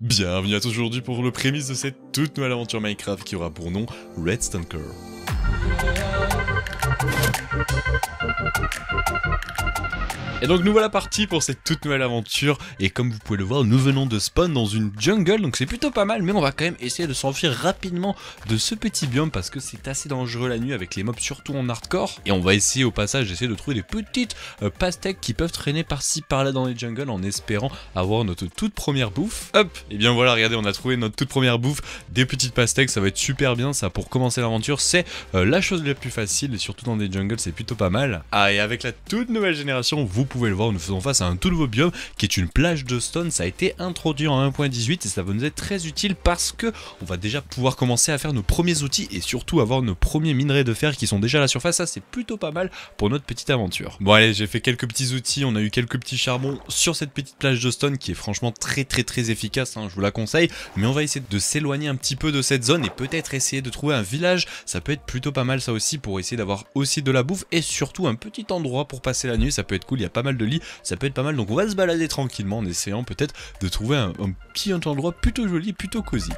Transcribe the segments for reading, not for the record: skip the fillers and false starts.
Bienvenue à tous aujourd'hui pour le prémisse de cette toute nouvelle aventure Minecraft qui aura pour nom Red Stunker. Et donc nous voilà partis pour cette toute nouvelle aventure, et comme vous pouvez le voir, nous venons de spawn dans une jungle, donc c'est plutôt pas mal, mais on va quand même essayer de s'enfuir rapidement de ce petit biome parce que c'est assez dangereux la nuit avec les mobs, surtout en hardcore. Et on va essayer au passage d'essayer de trouver des petites pastèques qui peuvent traîner par-ci par-là dans les jungles en espérant avoir notre toute première bouffe. Hop, et bien voilà, regardez, on a trouvé notre toute première bouffe, des petites pastèques, ça va être super bien ça pour commencer l'aventure, c'est la chose la plus facile, et surtout dans des jungles c'est plutôt pas mal. Ah, et avec la toute nouvelle génération, vous pouvez le voir, nous faisons face à un tout nouveau biome qui est une plage de stone. Ça a été introduit en 1.18 et ça va nous être très utile parce que on va déjà pouvoir commencer à faire nos premiers outils et surtout avoir nos premiers minerais de fer qui sont déjà à la surface. Ça c'est plutôt pas mal pour notre petite aventure. Bon allez, j'ai fait quelques petits outils, on a eu quelques petits charbons sur cette petite plage de stone qui est franchement très efficace, hein, je vous la conseille, mais on va essayer de s'éloigner un petit peu de cette zone et peut-être essayer de trouver un village. Ça peut être plutôt pas mal ça aussi pour essayer d'avoir aussi de la bouffe et surtout un petit endroit pour passer la nuit. Ça peut être cool, il y a pas mal de lits, ça peut être pas mal, donc on va se balader tranquillement en essayant peut-être de trouver un petit endroit plutôt joli, plutôt cosy.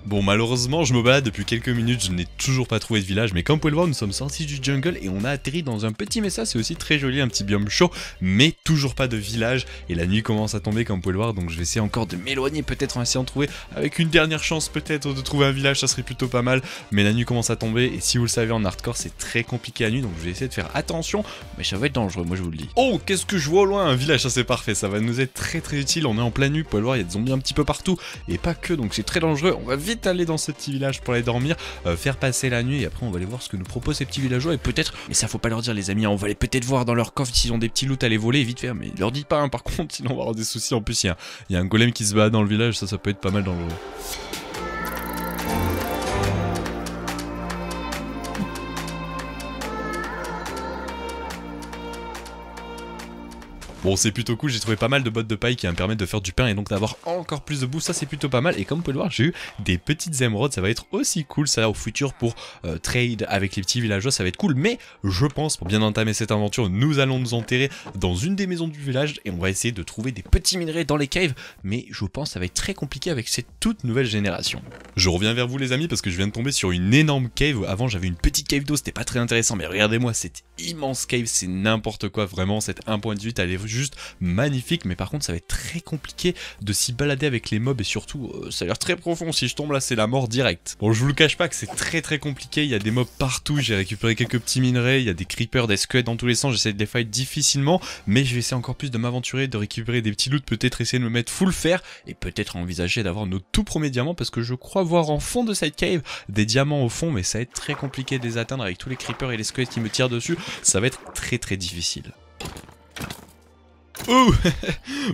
Bon, malheureusement je me balade depuis quelques minutes, je n'ai toujours pas trouvé de village, mais comme vous pouvez le voir, nous sommes sortis du jungle et on a atterri dans un petit mesa. C'est aussi très joli, un petit biome chaud, mais toujours pas de village, et la nuit commence à tomber comme vous pouvez le voir, donc je vais essayer encore de m'éloigner, peut-être en essayant de trouver, avec une dernière chance peut-être de trouver un village, ça serait plutôt pas mal, mais la nuit commence à tomber, et si vous le savez en hardcore c'est très compliqué la nuit, donc je vais essayer de faire attention, mais ça va être dangereux, moi je vous le dis. Oh, qu'est-ce que je vois au loin, un village, ça c'est parfait, ça va nous être très utile, on est en pleine nuit, vous pouvez le voir, il y a des zombies un petit peu partout, et pas que, donc c'est très dangereux, on va vite aller dans ce petit village pour aller dormir, faire passer la nuit, et après on va aller voir ce que nous proposent ces petits villageois, et peut-être, mais ça faut pas leur dire les amis, hein, on va aller peut-être voir dans leur coffre s'ils ont des petits loots à les voler, vite fait, mais leur dites pas hein, par contre, sinon on va avoir des soucis. En plus il y a un golem qui se bat dans le village, ça peut être pas mal dangereux. Bon, c'est plutôt cool, j'ai trouvé pas mal de bottes de paille qui va me permettre de faire du pain et donc d'avoir encore plus de bouffe, ça c'est plutôt pas mal. Et comme vous pouvez le voir, j'ai eu des petites émeraudes, ça va être aussi cool ça au futur pour trade avec les petits villageois, ça va être cool. Mais je pense, pour bien entamer cette aventure, nous allons nous enterrer dans une des maisons du village et on va essayer de trouver des petits minerais dans les caves. Mais je pense que ça va être très compliqué avec cette toute nouvelle génération. Je reviens vers vous les amis parce que je viens de tomber sur une énorme cave. Avant j'avais une petite cave d'eau, c'était pas très intéressant, mais regardez-moi cette immense cave, c'est n'importe quoi vraiment. Cette 1.18 elle est juste magnifique, mais par contre ça va être très compliqué de s'y balader avec les mobs et surtout ça a l'air très profond. Si je tombe là c'est la mort directe. Bon, je vous le cache pas que c'est très compliqué, il y a des mobs partout, j'ai récupéré quelques petits minerais, il y a des creepers, des squelettes dans tous les sens, j'essaie de les fight difficilement, mais je vais essayer encore plus de m'aventurer, de récupérer des petits loots, peut-être essayer de me mettre full fer et peut-être envisager d'avoir nos tout premiers diamants parce que je crois voir en fond de cette cave des diamants au fond, mais ça va être très compliqué de les atteindre avec tous les creepers et les squelettes qui me tirent dessus, ça va être très difficile. Ouh.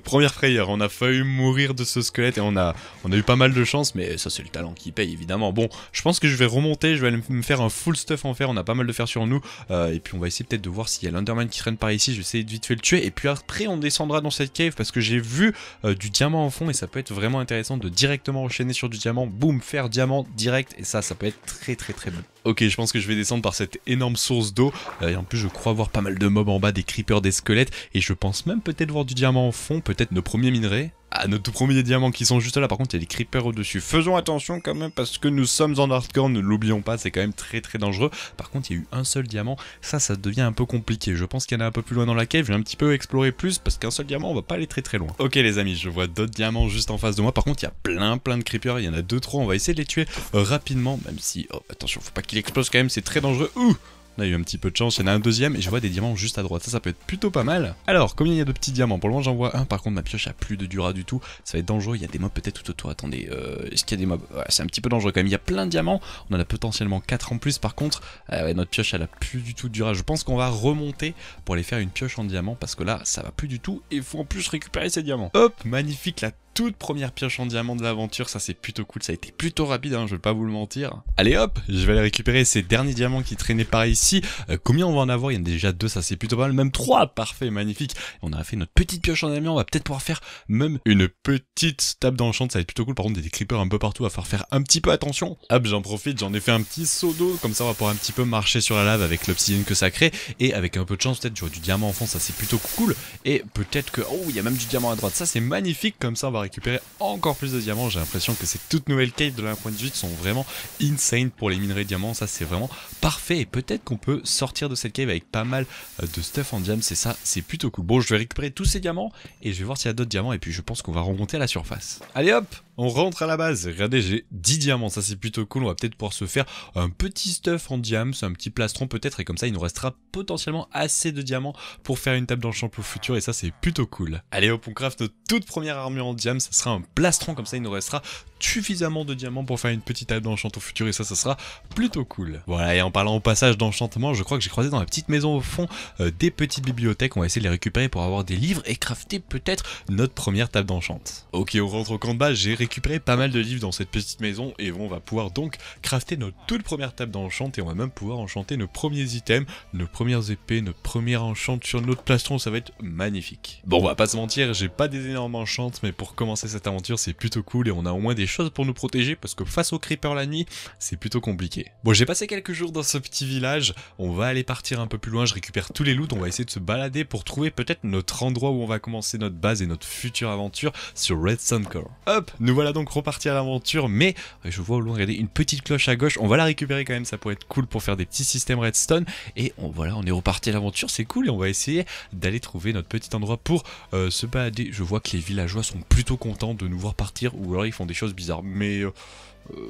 Première frayeur, on a failli mourir de ce squelette et on a eu pas mal de chance, mais ça c'est le talent qui paye évidemment. Bon, je pense que je vais remonter, je vais aller me faire un full stuff en fer, on a pas mal de fer sur nous, et puis on va essayer peut-être de voir s'il y a l'Enderman qui traîne par ici, je vais essayer de vite fait le tuer, et puis après on descendra dans cette cave parce que j'ai vu du diamant en fond et ça peut être vraiment intéressant de directement enchaîner sur du diamant, boum, fer, diamant, direct, et ça peut être très bon. Ok, je pense que je vais descendre par cette énorme source d'eau, et en plus je crois voir pas mal de mobs en bas, des creepers, des squelettes, et je pense même peut-être voir du diamant au fond, peut-être nos premiers minerais. Ah, nos tout premiers diamants qui sont juste là, par contre il y a des creepers au-dessus. Faisons attention quand même parce que nous sommes en hardcore, ne l'oublions pas, c'est quand même très dangereux. Par contre il y a eu un seul diamant, ça devient un peu compliqué. Je pense qu'il y en a un peu plus loin dans la cave, je vais un petit peu explorer plus parce qu'un seul diamant on va pas aller très loin. Ok les amis, je vois d'autres diamants juste en face de moi, par contre il y a plein de creepers, il y en a 2-3, on va essayer de les tuer rapidement, même si, oh attention, faut pas qu'il explose quand même, c'est très dangereux. Ouh! On a eu un petit peu de chance, il y en a un deuxième et je vois des diamants juste à droite, ça peut être plutôt pas mal. Alors, combien il y a de petits diamants? Pour le moment j'en vois un, par contre ma pioche a plus de dura du tout, ça va être dangereux, il y a des mobs peut-être tout autour, attendez, est-ce qu'il y a des mobs? Ouais, c'est un petit peu dangereux quand même, il y a plein de diamants, on en a potentiellement 4 en plus par contre, ouais, notre pioche elle a plus du tout de dura, je pense qu'on va remonter pour aller faire une pioche en diamant parce que là ça va plus du tout et il faut en plus récupérer ces diamants. Hop, magnifique, la toute première pioche en diamant de l'aventure, ça c'est plutôt cool, ça a été plutôt rapide, hein, je vais pas vous le mentir. Allez hop, je vais aller récupérer ces derniers diamants qui traînaient par ici. Combien on va en avoir? Il y en a déjà 2, ça c'est plutôt pas mal, même 3, parfait, magnifique. On a fait notre petite pioche en diamant, on va peut-être pouvoir faire même une petite table d'enchant, ça va être plutôt cool. Par contre il y a des creepers un peu partout, à falloir faire un petit peu attention. Hop, j'en profite, j'en ai fait un petit seau d'eau, comme ça on va pouvoir un petit peu marcher sur la lave avec l'obsidienne que ça crée. Et avec un peu de chance, peut-être j'aurai du diamant en fond, ça c'est plutôt cool. Et peut-être que, oh, il y a même du diamant à droite, ça c'est magnifique, comme ça on va récupérer encore plus de diamants. J'ai l'impression que ces toutes nouvelles caves de la 1.18 sont vraiment insane pour les minerais de diamants, ça c'est vraiment parfait. Et peut-être qu'on peut sortir de cette cave avec pas mal de stuff en diamant, c'est ça, c'est plutôt cool. Bon, je vais récupérer tous ces diamants et je vais voir s'il y a d'autres diamants et puis je pense qu'on va remonter à la surface. Allez hop, on rentre à la base. Regardez, j'ai 10 diamants, ça c'est plutôt cool. On va peut-être pouvoir se faire un petit stuff en diamants, un petit plastron peut-être, et comme ça il nous restera potentiellement assez de diamants pour faire une table d'enchant au futur, et ça c'est plutôt cool. Allez hop, on craft notre toute première armure en diamants, ça sera un plastron, comme ça il nous restera suffisamment de diamants pour faire une petite table d'enchant au futur, et ça sera plutôt cool. Voilà, et en parlant au passage d'enchantement, je crois que j'ai croisé dans la petite maison au fond des petites bibliothèques. On va essayer de les récupérer pour avoir des livres et crafter peut-être notre première table d'enchant. Ok, on rentre au camp de base, j'ai récupéré pas mal de livres dans cette petite maison et on va pouvoir donc crafter notre toute première table d'enchant, et on va même pouvoir enchanter nos premiers items, nos premières épées, notre première enchant sur notre plastron, ça va être magnifique. Bon, on va pas se mentir, j'ai pas des énormes enchants, mais pour commencer cette aventure c'est plutôt cool et on a au moins des choses pour nous protéger parce que face aux creepers la nuit c'est plutôt compliqué. Bon, j'ai passé quelques jours dans ce petit village, on va aller partir un peu plus loin, je récupère tous les loots, on va essayer de se balader pour trouver peut-être notre endroit où on va commencer notre base et notre future aventure sur Redstone Core. Hop, nous voilà donc repartis à l'aventure, mais je vois au loin, regardez, une petite cloche à gauche, on va la récupérer quand même, ça pourrait être cool pour faire des petits systèmes redstone, et voilà, on est reparti à l'aventure, c'est cool, et on va essayer d'aller trouver notre petit endroit pour se balader. Je vois que les villageois sont plutôt contents de nous voir partir, ou alors ils font des choses bizarres, mais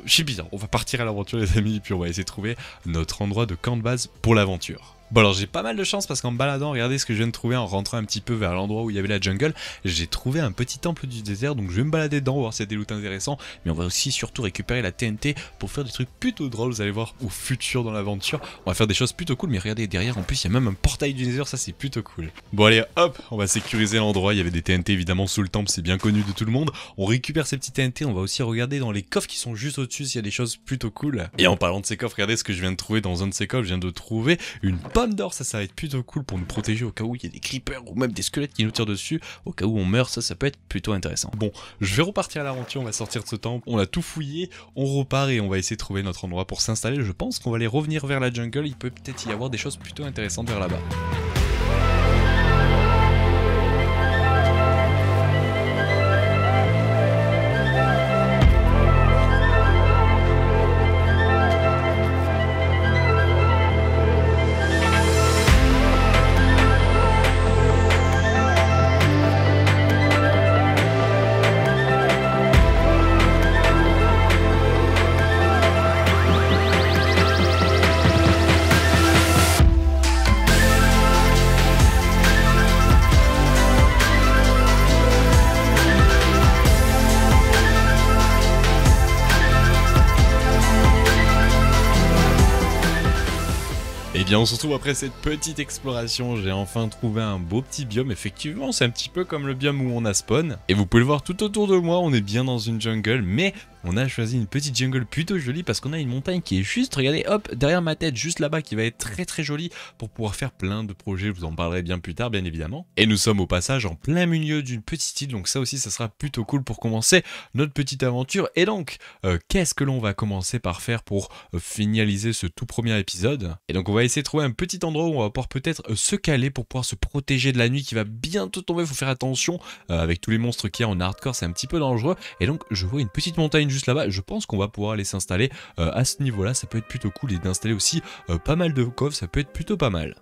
c'est bizarre. On va partir à l'aventure les amis, puis on va essayer de trouver notre endroit de camp de base pour l'aventure. Bon, alors j'ai pas mal de chance parce qu'en baladant, regardez ce que je viens de trouver en rentrant un petit peu vers l'endroit où il y avait la jungle, j'ai trouvé un petit temple du désert, donc je vais me balader dedans, voir s'il y a des loots intéressants, mais on va aussi surtout récupérer la TNT pour faire des trucs plutôt drôles, vous allez voir, au futur dans l'aventure, on va faire des choses plutôt cool, mais regardez derrière, en plus il y a même un portail du Nether, ça c'est plutôt cool. Bon allez hop, on va sécuriser l'endroit, il y avait des TNT évidemment sous le temple, c'est bien connu de tout le monde, on récupère ces petits TNT, on va aussi regarder dans les coffres qui sont juste au-dessus s'il y a des choses plutôt cool. Et en parlant de ces coffres, regardez ce que je viens de trouver dans un de ces coffres, je viens de trouver une pomme d'or, ça va être plutôt cool pour nous protéger au cas où il y a des creepers ou même des squelettes qui nous tirent dessus, au cas où on meurt, ça peut être plutôt intéressant. Bon, je vais repartir à l'aventure, on va sortir de ce temple, on a tout fouillé, on repart et on va essayer de trouver notre endroit pour s'installer. Je pense qu'on va aller revenir vers la jungle, il peut peut-être y avoir des choses plutôt intéressantes vers là-bas. Et bien on se retrouve après cette petite exploration, j'ai enfin trouvé un beau petit biome, effectivement c'est un petit peu comme le biome où on a spawn. Et vous pouvez le voir tout autour de moi, on est bien dans une jungle, mais on a choisi une petite jungle plutôt jolie parce qu'on a une montagne qui est juste, regardez, hop, derrière ma tête, juste là-bas, qui va être très très jolie pour pouvoir faire plein de projets, je vous en parlerai bien plus tard bien évidemment. Et nous sommes au passage en plein milieu d'une petite île, donc ça aussi ça sera plutôt cool pour commencer notre petite aventure. Et donc, qu'est-ce que l'on va commencer par faire pour finaliser ce tout premier épisode? Et donc on va essayer de trouver un petit endroit où on va pouvoir peut-être se caler pour pouvoir se protéger de la nuit qui va bientôt tomber, il faut faire attention, avec tous les monstres qu'il y a en hardcore, c'est un petit peu dangereux. Et donc je vois une petite montagne juste là-bas, je pense qu'on va pouvoir aller s'installer à ce niveau-là, ça peut être plutôt cool, et d'installer aussi pas mal de coffres, ça peut être plutôt pas mal.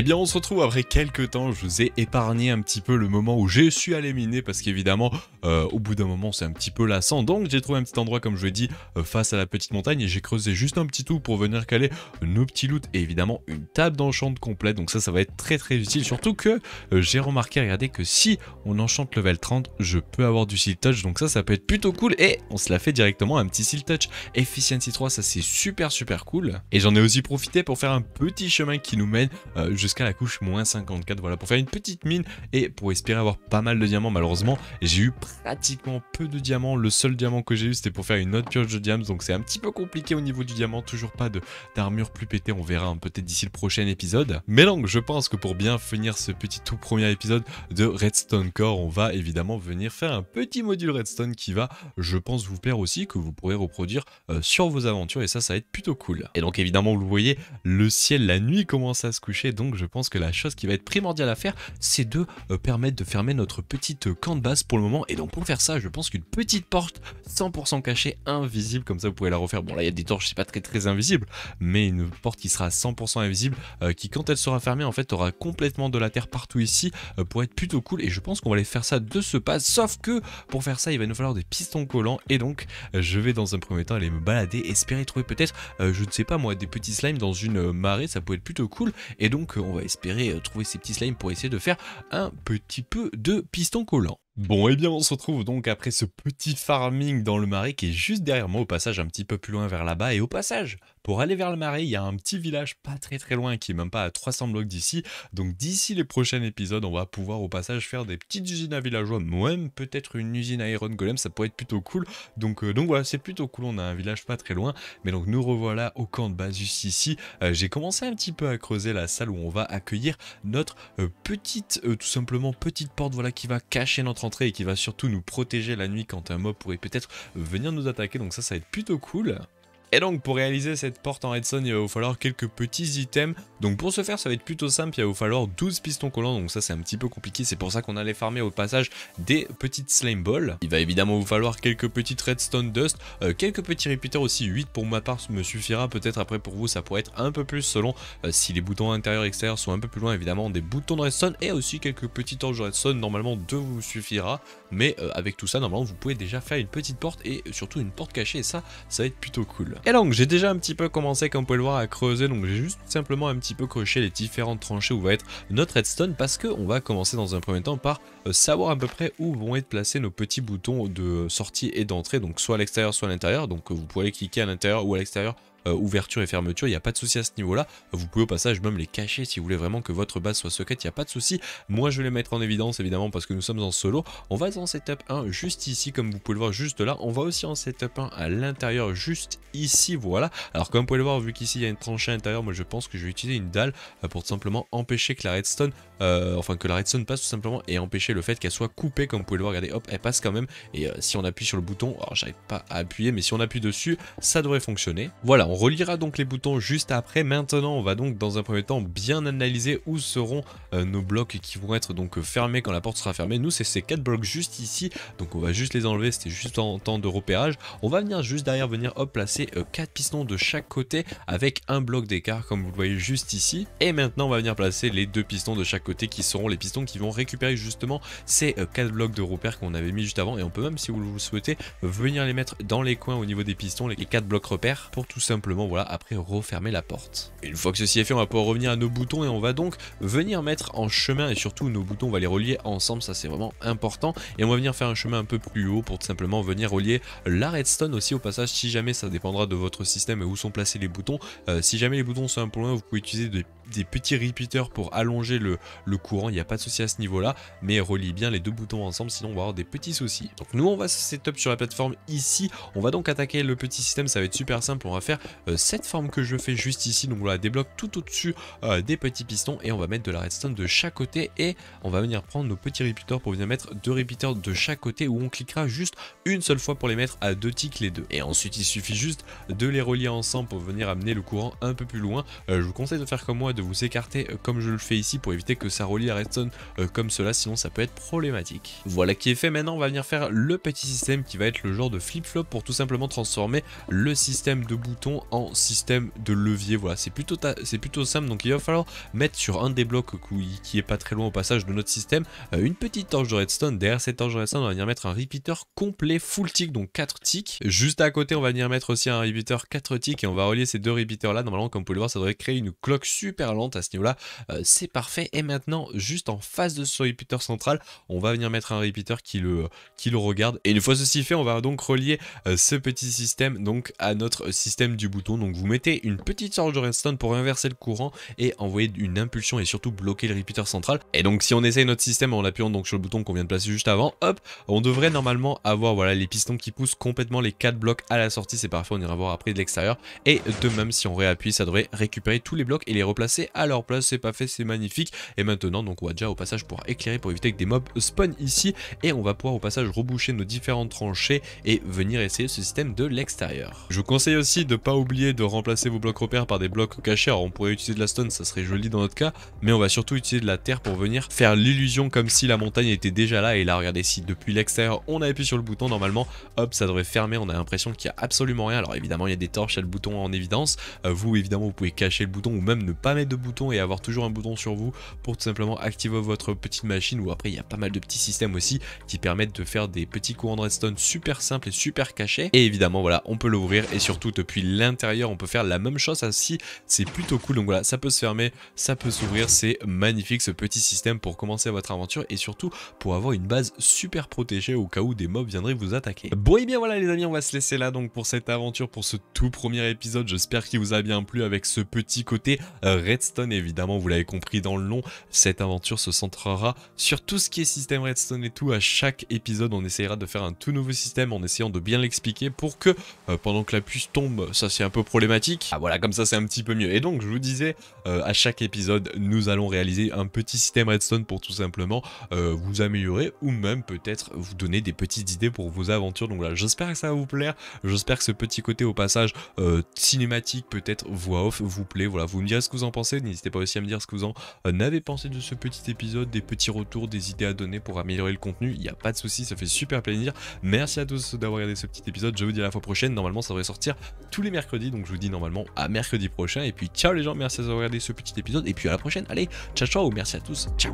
Eh bien on se retrouve après quelques temps, je vous ai épargné un petit peu le moment où j'ai su aller miner parce qu'évidemment au bout d'un moment c'est un petit peu lassant, donc j'ai trouvé un petit endroit comme je l'ai dit face à la petite montagne et j'ai creusé juste un petit trou pour venir caler nos petits loots et évidemment une table d'enchant complète, donc ça va être très utile, surtout que j'ai remarqué, regardez que si on enchante level 30 je peux avoir du seal touch, donc ça peut être plutôt cool et on se la fait directement un petit seal touch efficiency 3, ça c'est super cool. Et j'en ai aussi profité pour faire un petit chemin qui nous mène jusqu'à la couche moins 54, voilà, pour faire une petite mine et pour espérer avoir pas mal de diamants. Malheureusement j'ai eu pratiquement peu de diamants, le seul diamant que j'ai eu c'était pour faire une autre pioche de diamants, donc c'est un petit peu compliqué au niveau du diamant, toujours pas d'armure plus pétée, on verra peut-être d'ici le prochain épisode. Mais donc je pense que pour bien finir ce petit tout premier épisode de Redstone Core, on va évidemment venir faire un petit module Redstone qui va, je pense, vous plaire aussi, que vous pourrez reproduire sur vos aventures et ça va être plutôt cool. Et donc évidemment vous le voyez, le ciel, la nuit commence à se coucher, donc je pense que la chose qui va être primordiale à faire, c'est de permettre de fermer notre petite camp de base pour le moment. Et donc pour faire ça, je pense qu'une petite porte 100% cachée, invisible, comme ça vous pouvez la refaire. Bon là il y a des torches, c'est pas très invisible, mais une porte qui sera 100% invisible, qui quand elle sera fermée en fait aura complètement de la terre partout ici, pour être plutôt cool. Et je pense qu'on va aller faire ça de ce pas, sauf que pour faire ça il va nous falloir des pistons collants. Et donc je vais dans un premier temps aller me balader, espérer trouver peut-être, je ne sais pas moi, des petits slimes dans une marée, ça peut être plutôt cool. Et donc on va espérer trouver ces petits slimes pour essayer de faire un petit peu de pistons collants. Bon et bien on se retrouve donc après ce petit farming dans le marais qui est juste derrière moi, au passage un petit peu plus loin vers là-bas. Et au passage, pour aller vers le marais, il y a un petit village pas très loin qui est même pas à 300 blocs d'ici. Donc d'ici les prochains épisodes, on va pouvoir au passage faire des petites usines à villageois, même peut-être une usine à Iron Golem, ça pourrait être plutôt cool. Donc voilà, c'est plutôt cool, on a un village pas très loin. Mais donc nous revoilà au camp de base juste ici. J'ai commencé un petit peu à creuser la salle où on va accueillir notre petite, tout simplement petite porte, voilà, qui va cacher notre entrée et qui va surtout nous protéger la nuit quand un mob pourrait peut-être venir nous attaquer. Donc ça va être plutôt cool. Et donc pour réaliser cette porte en redstone, il va vous falloir quelques petits items. Donc pour ce faire, ça va être plutôt simple, il va vous falloir 12 pistons collants, donc ça c'est un petit peu compliqué, c'est pour ça qu'on allait farmer au passage des petites slime balls. Il va évidemment vous falloir quelques petites redstone dust, quelques petits repeaters aussi, 8 pour ma part me suffira, peut-être après pour vous ça pourrait être un peu plus selon si les boutons intérieurs et extérieurs sont un peu plus loin, évidemment des boutons de redstone et aussi quelques petits torches de redstone, normalement 2 vous suffira. Mais avec tout ça, normalement vous pouvez déjà faire une petite porte et surtout une porte cachée et ça va être plutôt cool. Et donc j'ai déjà un petit peu commencé, comme vous pouvez le voir, à creuser, donc j'ai juste simplement un petit peu croché les différentes tranchées où va être notre redstone, parce qu'on va commencer dans un premier temps par savoir à peu près où vont être placés nos petits boutons de sortie et d'entrée, donc soit à l'extérieur soit à l'intérieur, donc vous pouvez aller cliquer à l'intérieur ou à l'extérieur. Ouverture et fermeture, il n'y a pas de souci à ce niveau là. Vous pouvez au passage même les cacher si vous voulez vraiment que votre base soit secrète, il n'y a pas de souci. Moi je vais les mettre en évidence évidemment parce que nous sommes en solo. On va en setup 1 juste ici, comme vous pouvez le voir juste là. On va aussi en setup 1 à l'intérieur juste ici, voilà. Alors comme vous pouvez le voir, vu qu'ici il y a une tranchée à l'intérieur, moi je pense que je vais utiliser une dalle pour tout simplement empêcher que la redstone que la redstone passe tout simplement et empêcher le fait qu'elle soit coupée. Comme vous pouvez le voir, regardez, hop, elle passe quand même. Et si on appuie sur le bouton, alors j'arrive pas à appuyer, mais si on appuie dessus, ça devrait fonctionner. Voilà, on reliera donc les boutons juste après. Maintenant, on va donc dans un premier temps bien analyser où seront nos blocs qui vont être donc fermés quand la porte sera fermée. Nous, c'est ces 4 blocs juste ici, donc on va juste les enlever, c'était juste en temps de repérage. On va venir juste derrière, hop, placer 4 pistons de chaque côté avec un bloc d'écart, comme vous le voyez juste ici. Et maintenant, on va venir placer les 2 pistons de chaque côté qui seront les pistons qui vont récupérer justement ces 4 blocs de repère qu'on avait mis juste avant. Et on peut même, si vous le souhaitez, venir les mettre dans les coins au niveau des pistons, les 4 blocs repères, pour tout simplement, voilà, après refermer la porte. Une fois que ceci est fait, on va pouvoir revenir à nos boutons et on va donc venir mettre en chemin, et surtout nos boutons, on va les relier ensemble, ça c'est vraiment important. Et on va venir faire un chemin un peu plus haut pour tout simplement venir relier la redstone aussi au passage, si jamais, ça dépendra de votre système et où sont placés les boutons. Si jamais les boutons sont un peu loin, vous pouvez utiliser des petits repeaters pour allonger le courant, il n'y a pas de souci à ce niveau là, mais reliez bien les 2 boutons ensemble, sinon on va avoir des petits soucis. Donc nous on va se setup sur la plateforme ici, on va donc attaquer le petit système, ça va être super simple, on va faire cette forme que je fais juste ici, donc voilà, des blocs tout au-dessus des petits pistons, et on va mettre de la redstone de chaque côté, et on va venir prendre nos petits repeaters pour venir mettre 2 repeaters de chaque côté, où on cliquera juste une seule fois pour les mettre à 2 ticks les deux. Et ensuite il suffit juste de les relier ensemble pour venir amener le courant un peu plus loin. Je vous conseille de faire comme moi, de vous écarter comme je le fais ici pour éviter que ça relie la redstone comme cela, sinon ça peut être problématique. Voilà qui est fait. Maintenant on va venir faire le petit système qui va être le genre de flip-flop pour tout simplement transformer le système de boutons bouton en système de levier. Voilà, c'est plutôt simple. Donc il va falloir mettre sur un des blocs qui est pas très loin au passage de notre système une petite torche de redstone. Derrière cette torche de redstone, on va venir mettre un repeater complet full tick, donc 4 ticks. Juste à côté, on va venir mettre aussi un repeater 4 ticks et on va relier ces deux repeaters là. Normalement, comme vous pouvez le voir, ça devrait créer une cloque super lente à ce niveau là. C'est parfait. Et maintenant, juste en face de ce repeater central, on va venir mettre un repeater qui le regarde. Et une fois ceci fait, on va donc relier ce petit système donc à notre système du bouton. Donc vous mettez une petite torche de redstone pour inverser le courant et envoyer une impulsion et surtout bloquer le repeater central. Et donc si on essaye notre système en appuyant donc sur le bouton qu'on vient de placer juste avant, hop, on devrait normalement avoir voilà les pistons qui poussent complètement les 4 blocs à la sortie. C'est parfait, on ira voir après de l'extérieur. Et de même, si on réappuie, ça devrait récupérer tous les blocs et les replacer à leur place. C'est pas fait, c'est magnifique. Et maintenant, donc on va déjà au passage pouvoir éclairer pour éviter que des mobs spawn ici. Et on va pouvoir au passage reboucher nos différentes tranchées et venir essayer ce système de l'extérieur. Je vous conseille aussi de pas oublier de remplacer vos blocs repères par des blocs cachés. Alors on pourrait utiliser de la stone, ça serait joli dans notre cas, mais on va surtout utiliser de la terre pour venir faire l'illusion comme si la montagne était déjà là. Et là, regardez, si depuis l'extérieur on appuie sur le bouton, normalement, hop, ça devrait fermer. On a l'impression qu'il y a absolument rien. Alors évidemment, il y a des torches, il y a le bouton en évidence. Vous, évidemment, vous pouvez cacher le bouton ou même ne pas mettre de bouton et avoir toujours un bouton sur vous pour tout simplement activer votre petite machine. Ou après, il y a pas mal de petits systèmes aussi qui permettent de faire des petits courants de redstone super simples et super cachés. Et évidemment, voilà, on peut l'ouvrir et surtout depuis l'intérieur, on peut faire la même chose ainsi. C'est plutôt cool. Donc voilà, ça peut se fermer, ça peut s'ouvrir. C'est magnifique ce petit système pour commencer votre aventure et surtout pour avoir une base super protégée au cas où des mobs viendraient vous attaquer. Bon et bien voilà les amis, on va se laisser là donc pour cette aventure, pour ce tout premier épisode. J'espère qu'il vous a bien plu avec ce petit côté redstone. Évidemment, vous l'avez compris dans le nom, cette aventure se centrera sur tout ce qui est système redstone et tout. À chaque épisode, on essaiera de faire un tout nouveau système en essayant de bien l'expliquer pour que pendant que la puce tombe, ça c'est un peu problématique. Ah voilà, comme ça c'est un petit peu mieux. Et donc je vous disais, à chaque épisode, nous allons réaliser un petit système redstone pour tout simplement vous améliorer ou même peut-être vous donner des petites idées pour vos aventures. Donc voilà, j'espère que ça va vous plaire. J'espère que ce petit côté au passage cinématique, peut-être voix off, vous plaît. Voilà, vous me direz ce que vous en pensez. N'hésitez pas aussi à me dire ce que vous en avez pensé de ce petit épisode, des petits retours, des idées à donner pour améliorer le contenu. Il n'y a pas de souci, ça fait super plaisir. Merci à tous d'avoir regardé ce petit épisode. Je vous dis à la fois prochaine. Normalement, ça devrait sortir tous les mercredis. Donc je vous dis normalement à mercredi prochain. Et puis ciao les gens, merci d'avoir regardé ce petit épisode. Et puis à la prochaine. Allez, ciao ciao, merci à tous. Ciao.